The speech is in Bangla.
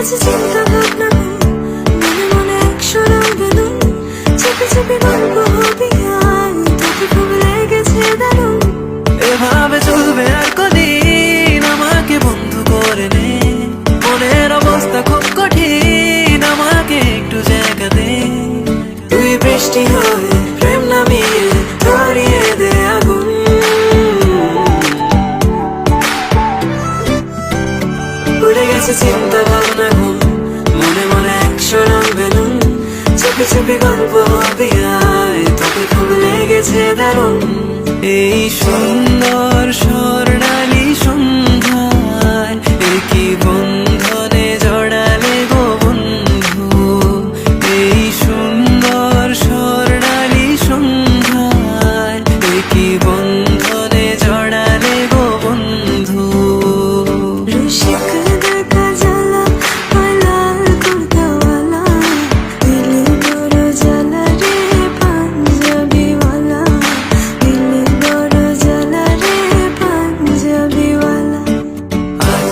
গেছে চিন্তা ভাবনা, মনে মনে একশো রঙ বেলুন, চেপে চেপে গল্প হবে আর তোকে খুব লেগেছে দারুণ। এভাবে চলবে আর কদিন, আমাকে বন্ধু করে নে, মনের অবস্থা খুব কঠিন, আমাকে একটু জায়গা দে। তুই বৃষ্টি হয়ে প্রেম নামিয়ে ধরিয়ে দে আগুন, উড়ে গেছে চিন্তা ভাবনা ঘুম, মনে মনে একশো রঙ বেলুন, চেপে চেপে গল্প হবে আয় তোকে খুব লেগেছে দারুণ। এই সুন্দর স্বর্ণালী সন্ধ্যায় একই বন্ধু